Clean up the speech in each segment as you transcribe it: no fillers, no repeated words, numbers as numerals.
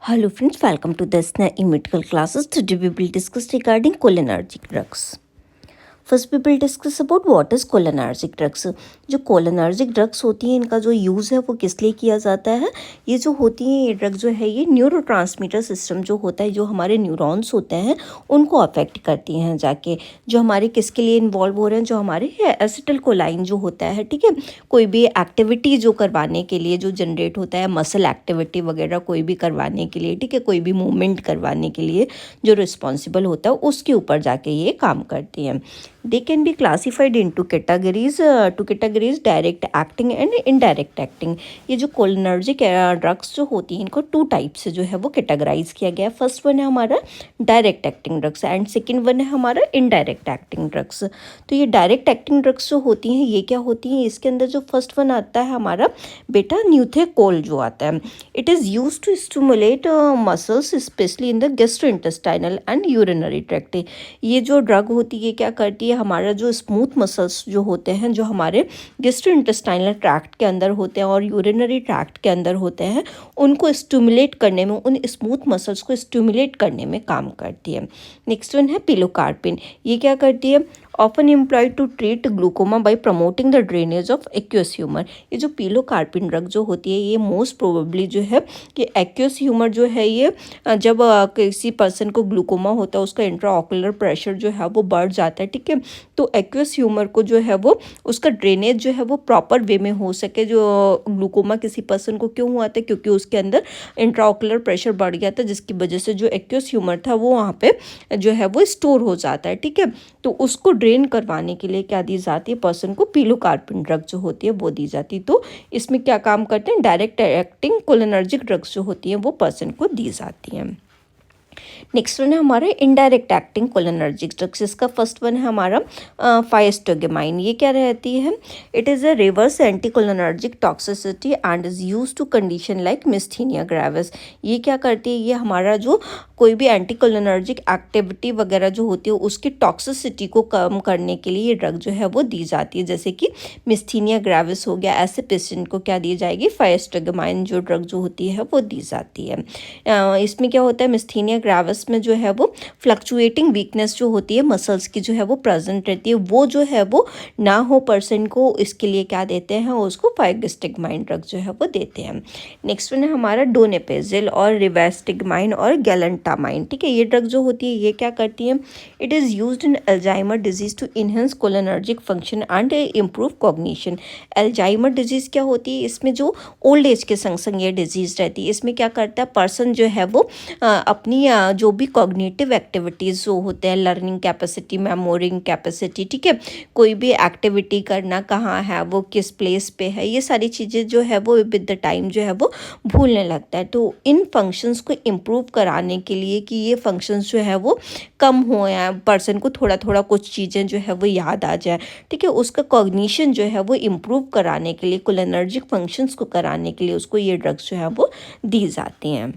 Hello friends, welcome to the SNAE medical classes. Today we will discuss regarding cholinergic drugs. First we will discuss about what is cholinergic drugs. जो cholinergic drugs होती हैं इनका जो use है वो किस लिए किया जाता है। ये जो होती हैं ये ड्रग जो है ये न्यूरोट्रांसमीटर सिस्टम जो होता है, जो हमारे न्यूरॉन्स होते हैं उनको अफेक्ट करती हैं जाके, जो हमारे किसके लिए इन्वॉल्व हो रहे हैं, जो हमारे एसिटिलकोलाइन जो होता है, ठीक है, कोई भी एक्टिविटी जो करवाने के लिए जो जनरेट होता है, मसल एक्टिविटी वगैरह कोई भी करवाने के लिए, ठीक है, कोई भी मूवमेंट करवाने के लिए जो रिस्पॉन्सिबल होता है उसके ऊपर जाके ये काम करती हैं। They can be classified into categories, direct acting and indirect acting. ये जो कोलिनर्जिक ड्रग्स जो होती हैं इनको टू टाइप से जो है वो कैटेगराइज किया गया है। फर्स्ट वन है हमारा direct acting drugs and second one है हमारा इनडायरेक्ट एक्टिंग ड्रग्स। तो ये डायरेक्ट एक्टिंग ड्रग्स जो होती हैं ये क्या होती हैं, इसके अंदर जो फर्स्ट वन आता है हमारा बेटा न्यूथेकोल जो आता है, it is use to stimulate muscles specially in the gastrointestinal and urinary tract. ये जो ड्रग होती है क्या करती है, हमारा जो स्मूथ मसल्स जो होते हैं जो हमारे गैस्ट्रोइंटेस्टाइनल ट्रैक्ट के अंदर होते हैं और यूरिनरी ट्रैक्ट के अंदर होते हैं, उनको स्टिमुलेट करने में, उन स्मूथ मसल्स को स्टिमुलेट करने में काम करती है। नेक्स्ट वन है पिलोकार्पिन। ये क्या करती है, often employed to treat glaucoma by promoting the drainage of aqueous humour. ये जो पिलोकार्पिन ड्रग जो होती है ये मोस्ट प्रोबेबली जो है कि एक्यूअस ह्यूमर जो है ये जब किसी पर्सन को ग्लूकोमा होता है उसका इंट्राऑक्यूलर प्रेशर जो है वो बढ़ जाता है, ठीक है, तो एक्यूअस ह्यूमर को जो है वो उसका ड्रेनेज जो है वो प्रॉपर वे में हो सके। जो ग्लूकोमा किसी पर्सन को क्यों हुआ था, क्योंकि उसके अंदर इंट्राऑक्यूलर प्रेशर बढ़ गया था जिसकी वजह से जो एक्यूअस ह्यूमर था वो वहाँ पे जो है वो स्टोर हो जाता है, ठीक है, तो उसको ड्रेन करवाने के लिए क्या दी जाती है, पर्सन को पिलोकार्पिन ड्रग जो होती है वो दी जाती है। तो इसमें क्या काम करते हैं, डायरेक्ट एक्टिंग कोलिनर्जिक ड्रग्स जो होती हैं वो पर्सन को दी जाती हैं। नेक्स्ट वन है हमारा इनडायरेक्ट एक्टिंग कोलिनर्जिक ड्रग्स। इसका फर्स्ट वन है हमारा फाइस्टोगेमाइन। ये क्या रहती है, it is a reverse anti cholinergic toxicity and is use to condition like myasthenia gravis. ये क्या करती है, ये हमारा जो कोई भी एंटी कोलिनर्जिक एक्टिविटी वगैरह जो होती है उसकी टॉक्सिसिटी को कम करने के लिए ये ड्रग जो है वो दी जाती है। जैसे कि मिस्थीनिया ग्रेविस हो गया, ऐसे पेशेंट को क्या दी जाएगी, फाइस्टोगेमाइन जो ड्रग जो होती है वो दी जाती है। इसमें क्या होता है, मिस्थीनिया ग्रेविस में जो है वो फ्लक्चुएटिंग वीकनेस जो होती है मसल्स की जो है वो प्रेजेंट रहती है, वो जो है वो ना हो पर्सन को, इसके लिए क्या देते हैं, उसको फाइस्टोगेमाइन ड्रग जो है वो देते हैं। नेक्स्ट वन है हमारा डोनेपेजिल और रिवास्टिगमाइन और गैलेंटामाइन। ठीक है, ये ड्रग जो होती है ये क्या करती है, it is used in Alzheimer disease to enhance cholinergic function and improve cognition. Alzheimer disease क्या होती है, इसमें जो ओल्ड एज के संग संग ये डिजीज़ रहती है, इसमें क्या करता है पर्सन जो है वो अपनी जो भी कॉग्निटिव एक्टिविटीज़ जो होते हैं, लर्निंग कैपेसिटी, मेमोरिंग कैपेसिटी, ठीक है, कोई भी एक्टिविटी करना कहाँ है, वो किस प्लेस पे है, ये सारी चीज़ें जो है वो विद द टाइम जो है वो भूलने लगता है। तो इन फंक्शंस को इम्प्रूव कराने के लिए कि ये फंक्शंस जो है वो कम हो या पर्सन को थोड़ा थोड़ा कुछ चीज़ें जो है वो याद आ जाए, ठीक है, उसका कॉग्निशन जो है वो इम्प्रूव कराने के लिए, कोलिनर्जिक फंक्शंस को कराने के लिए उसको ये ड्रग्स जो है वो दी जाती हैं।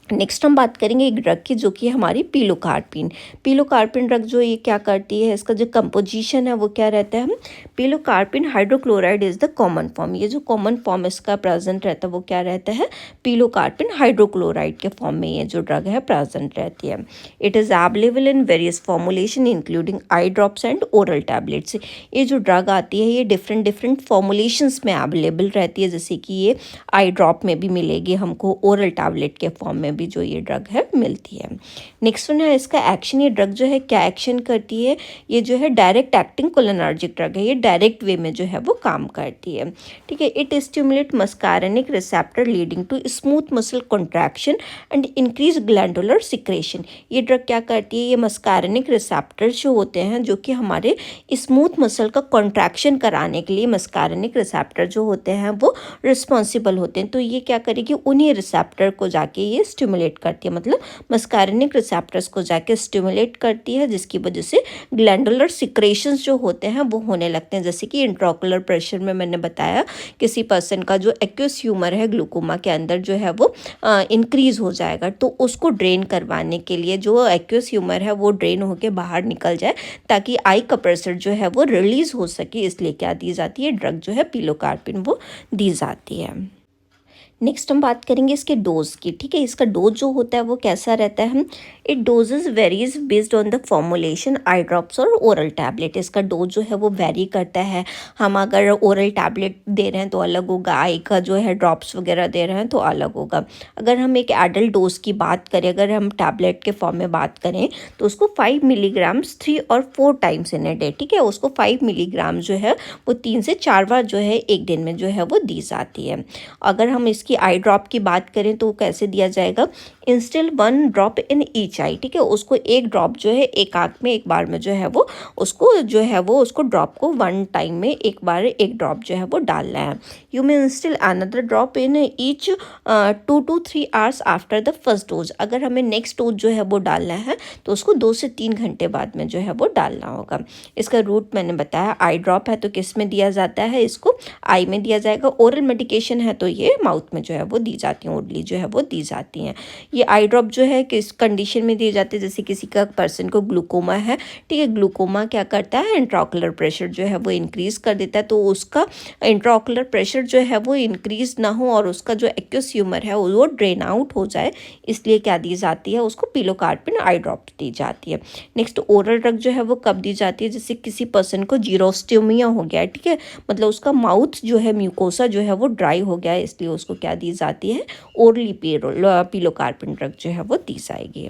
नेक्स्ट हम बात करेंगे एक ड्रग की जो कि हमारी पिलोकार्पिन। पिलोकार्पिन ड्रग जो ये क्या करती है, इसका जो कंपोजिशन है वो क्या रहता है, pilocarpine hydrochloride is the common form. ये जो कॉमन फॉर्म इसका प्रेजेंट रहता है वो क्या रहता है, पिलोकार्पिन हाइड्रोक्लोराइड के फॉर्म में ये जो ड्रग है प्रेजेंट रहती है। It is available in various formulation including eye drops and oral tablets. ये जो ड्रग आती है ये डिफरेंट डिफरेंट फॉर्मुलेशंस में अवेलेबल रहती है, जैसे कि ये आई ड्रॉप में भी मिलेगी हमको, ओरल टैबलेट के फॉर्म में भी जो ये ड्रग है मिलती है। नेक्स्ट वन है इसका एक्शन। ये ड्रग जो है क्या एक्शन करती है, ये जो है डायरेक्ट एक्टिंग कोलिनर्जिक ड्रग है, ये डायरेक्ट वे में जो है वो काम करती है। ठीक है, it stimulate muscarinic receptor leading to smooth muscle contraction and increase glandular secretion. ये ड्रग क्या करती है, ये मस्कारेनिक रिसेप्टर्स जो होते हैं जो कि हमारे स्मूथ मसल का कॉन्ट्रैक्शन कराने के लिए, मस्कारेनिक रिसेप्टर जो होते हैं वो रिस्पॉन्सिबल होते हैं, तो ये क्या करेगी, उन्हीं रिसेप्टर को जाके ये स्टिमुलेट करती है, मतलब मस्कारेनिक रिसेप्टर्स को जाके स्टिमुलेट करती है, जिसकी वजह से ग्लैंडुलर सिक्रेशंस जो होते हैं वो होने लगते हैं। जैसे कि इंट्राऑक्यूलर प्रेशर में मैंने बताया, किसी पर्सन का जो एक्यूअस ह्यूमर है ग्लूकोमा के अंदर जो है वो इंक्रीज हो जाएगा, तो उसको ड्रेन करवाने के लिए जो एक्यूअस ह्यूमर है वो ड्रेन होकर बाहर निकल जाए ताकि आई का प्रेशर जो है वो रिलीज हो सके, इसलिए क्या दी जाती है, ड्रग जो है पिलोकार्पिन वो दी जाती है। नेक्स्ट हम बात करेंगे इसके डोज की, ठीक है। इसका डोज जो होता है वो कैसा रहता है, it dosages varies based on the formulation, eye drops और ओरल टैबलेट। इसका डोज जो है वो वेरी करता है। हम अगर ओरल टैबलेट दे रहे हैं तो अलग होगा, आई का जो है ड्रॉप्स वगैरह दे रहे हैं तो अलग होगा। अगर हम एक एडल्ट डोज की बात करें, अगर हम टैबलेट के फॉर्म में बात करें तो उसको 5 मिलीग्राम्स 3 और 4 टाइम्स इन ए डे, ठीक है। उसको 5 मिलीग्राम जो है वो 3 से 4 बार जो है एक दिन में जो है वो दी जाती है। अगर हम इसकी आई ड्रॉप की बात करें तो कैसे दिया जाएगा, इंस्टिल 1 ड्रॉप इन ईच आई, ठीक है। उसको एक ड्रॉप जो है एक आंख में एक बार में जो है वो उसको ड्रॉप को 1 टाइम में एक बार एक ड्रॉप जो है वो डालना है। You may instil another drop in each 2 to 3 hours after the first dose. अगर हमें नेक्स्ट डोज जो है वो डालना है तो उसको 2 से 3 घंटे बाद में जो है वो डालना होगा। इसका रूट मैंने बताया, आई ड्रॉप है तो किस में दिया जाता है, इसको आई में दिया जाएगा। ओरल मेडिकेशन है तो ये माउथ में जो है वो दी जाती हैं, ओरली जो है वो दी जाती हैं। ये आई ड्रॉप जो है किस कंडीशन में दिए जाते हैं, जैसे किसी का पर्सन को ग्लूकोमा है, ठीक है। ग्लूकोमा क्या करता है, इंट्राओकुलर प्रेशर जो है वो इंक्रीज कर देता है, तो उसका इंट्राओकुलर प्रेशर जो है वो इंक्रीज ना हो और उसका जो एक्यूस ह्यूमर है वो ड्रेन आउट हो जाए, इसलिए क्या दी जाती है, उसको पिलोकार्पिन आई ड्रॉप दी जाती है। नेक्स्ट ओरल ड्रग जो है वो कब दी जाती है, जैसे किसी पर्सन को जीरोस्टोमिया हो गया है, ठीक है, मतलब उसका माउथ जो है म्यूकोसा जो है वो ड्राई हो गया है, इसलिए उसको क्या दी जाती है, ओरली पिलोकार्पिन ड्रग जो है वो दी जाएगी।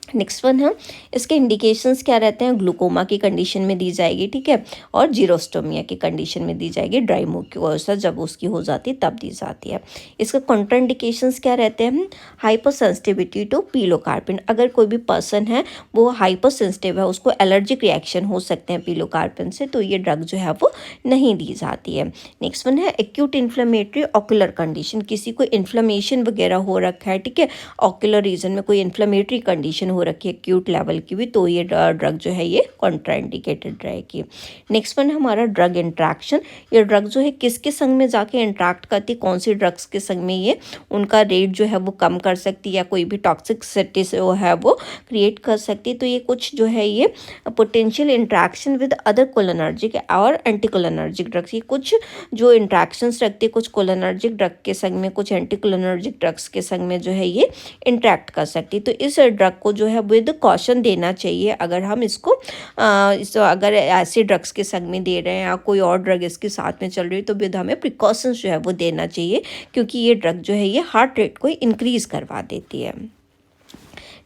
नेक्स्ट वन है, इसके इंडिकेशंस क्या रहते हैं, ग्लूकोमा की कंडीशन में दी जाएगी, ठीक है, और जीरोस्टोमिया की कंडीशन में दी जाएगी। ड्राई म्यूकोसा जब उसकी हो जाती है तब दी जाती है। इसका कॉन्ट्राइंडिकेशंस क्या रहते हैं, हाइपर सेंसिटिविटी टू पिलोकार्पिन। अगर कोई भी पर्सन है वो हाइपर सेंसिटिव है, उसको एलर्जिक रिएक्शन हो सकते हैं पिलोकार्पिन से, तो ये ड्रग जो है वो नहीं दी जाती है। नेक्स्ट वन है एक्यूट इन्फ्लेमेटरी ऑकुलर कंडीशन। किसी को इन्फ्लेमेशन वगैरह हो रखा है, ठीक है, ऑकुलर रीजन में कोई इन्फ्लेमेटरी कंडीशन हो रखी है एक्यूट लेवल की भी, तो ये ड्रग जो है ये कॉन्ट्राइंडिकेटेड रहेगी। नेक्स्ट वन हमारा ड्रग इंट्रैक्शन। ये ड्रग जो है किसके संग में जाके इंट्रैक्ट करती है, कौन सी ड्रग्स के संग में ये उनका रेट जो है वो कम कर सकती है या कोई भी टॉक्सिसिटी से वो है वो क्रिएट कर सकती है। तो ये कुछ जो है ये potential interaction with other cholinergic और एंटी कोलिनर्जिक ड्रग्स, ये कुछ जो इंट्रैक्शंस रखती है कुछ कोलिनर्जिक ड्रग के संग में, कुछ एंटी कोलिनर्जिक ड्रग्स के संग में जो है ये इंट्रैक्ट कर सकती है। तो इस ड्रग को जो है विद कॉशन देना चाहिए। अगर हम इसको अगर ऐसे ड्रग्स के संग में दे रहे हैं या कोई और ड्रग इसके साथ में चल रही है तो विद हमें प्रिकॉशंस जो है वो देना चाहिए, क्योंकि ये ड्रग जो है ये हार्ट रेट को इंक्रीज़ करवा देती है।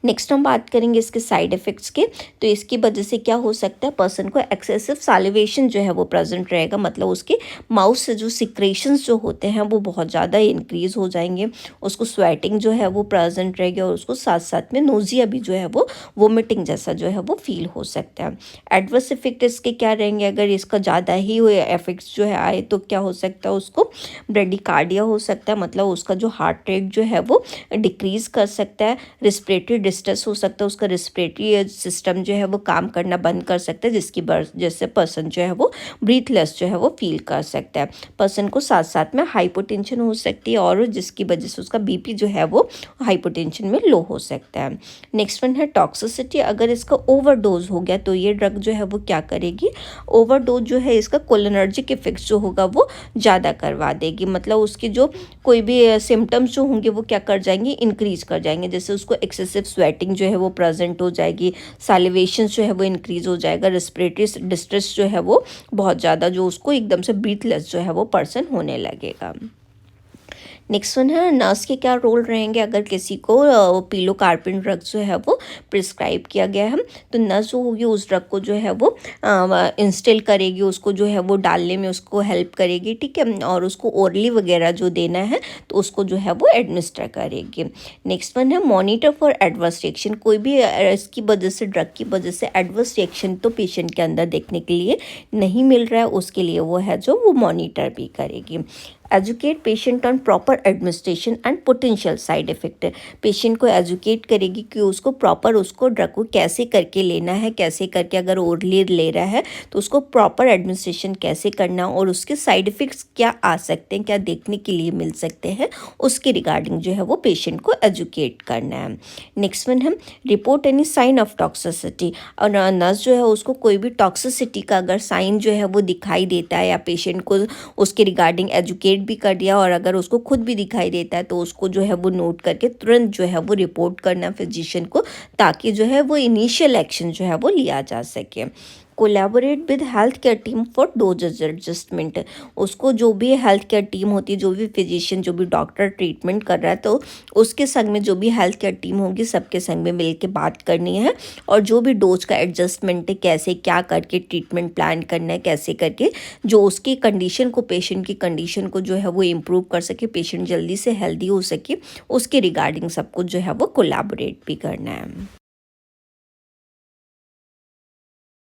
नेक्स्ट हम बात करेंगे इसके साइड इफ़ेक्ट्स के। तो इसकी वजह से क्या हो सकता है, पर्सन को एक्सेसिव सालिवेशन जो है वो प्रेजेंट रहेगा, मतलब उसके माउथ से जो सिक्रेशंस जो होते हैं वो बहुत ज़्यादा इंक्रीज़ हो जाएंगे, उसको स्वेटिंग जो है वो प्रेजेंट रहेगी और उसको साथ साथ में नोजिया भी जो है वो वोमिटिंग जैसा जो है वो फील हो सकता है। एडवर्स इफेक्ट इसके क्या रहेंगे, अगर इसका ज़्यादा ही हुए इफेक्ट्स जो है आए तो क्या हो सकता है, उसको ब्रेडिकार्डिया हो सकता है, मतलब उसका जो हार्ट रेट जो है वो डिक्रीज़ कर सकता है। रिस्पिरेटरी डिस्ट्रेस हो सकता है, उसका रिस्पिरेटरी सिस्टम जो है वो काम करना बंद कर सकता है, जिसकी जैसे पर्सन जो है वो ब्रीथलेस जो है वो फील कर सकता है। पर्सन को साथ साथ में हाइपोटेंशन हो सकती है और जिसकी वजह से उसका बीपी जो है वो हाइपोटेंशन में लो हो सकता है। नेक्स्ट वन है टॉक्सिसिटी। अगर इसका ओवरडोज हो गया तो ये ड्रग जो है वो क्या करेगी, ओवरडोज जो है इसका कोलिनर्जिक इफेक्ट्स जो होगा वो ज़्यादा करवा देगी, मतलब उसकी जो कोई भी सिम्टम्स जो होंगे वो क्या कर जाएंगे, इंक्रीज कर जाएंगे। जैसे उसको एक्सेसिव स्वेटिंग जो है वो प्रेजेंट हो जाएगी, सैलिवेशन जो है वो इंक्रीज हो जाएगा, रेस्पिरेटरी डिस्ट्रेस जो है वो बहुत ज़्यादा, जो उसको एकदम से ब्रीथलेस जो है वो पर्सन होने लगेगा। नेक्स्ट वन है नर्स के क्या रोल रहेंगे। अगर किसी को पिलोकार्पिन ड्रग जो है वो प्रिस्क्राइब किया गया है तो नर्स जो होगी उस ड्रग को जो है वो इंस्टिल करेगी, उसको जो है वो डालने में उसको हेल्प करेगी, ठीक है, और उसको ओरली वगैरह जो देना है तो उसको जो है वो एडमिनिस्टर करेगी। नेक्स्ट वन है मॉनिटर फॉर एडवर्स रिएक्शन। कोई भी इसकी वजह से ड्रग की वजह से एडवर्स रिएक्शन तो पेशेंट के अंदर देखने के लिए नहीं मिल रहा है, उसके लिए वो है जो वो मॉनिटर भी करेगी। Educate patient on proper administration and potential side effect. Patient को एजुकेट करेगी कि उसको प्रॉपर उसको ड्रग को कैसे करके लेना है, कैसे करके अगर ओरली ले रहा है तो उसको प्रॉपर एडमिनिस्ट्रेशन कैसे करना और उसके साइड इफ़ेक्ट्स क्या आ सकते हैं, क्या देखने के लिए मिल सकते हैं, उसके रिगार्डिंग जो है वो पेशेंट को एजुकेट करना है। नेक्स्ट वन है report any sign of toxicity. और नर्स जो है उसको कोई भी टॉक्सिसिटी का अगर साइन जो है वो दिखाई देता है या पेशेंट को उसके रिगार्डिंग एजुकेट कोलैबोरेट भी कर दिया, और अगर उसको खुद भी दिखाई देता है तो उसको जो है वो नोट करके तुरंत जो है वो रिपोर्ट करना फिजिशियन को, ताकि जो है वो इनिशियल एक्शन जो है वो लिया जा सके। Collaborate with health care team for dose adjustment, उसको जो भी हेल्थ केयर टीम होती है, जो भी फिजिशियन, जो भी डॉक्टर ट्रीटमेंट कर रहा है, तो उसके संग में जो भी हेल्थ केयर टीम होगी सबके संग में मिल के बात करनी है, और जो भी डोज का एडजस्टमेंट है, कैसे क्या करके ट्रीटमेंट प्लान करना है, कैसे करके जो उसकी कंडीशन को, पेशेंट की कंडीशन को जो है वो इम्प्रूव कर सके, पेशेंट जल्दी से हेल्दी हो सके, उसके रिगार्डिंग सब कुछ जो है वो कोलैबोरेट भी करना है।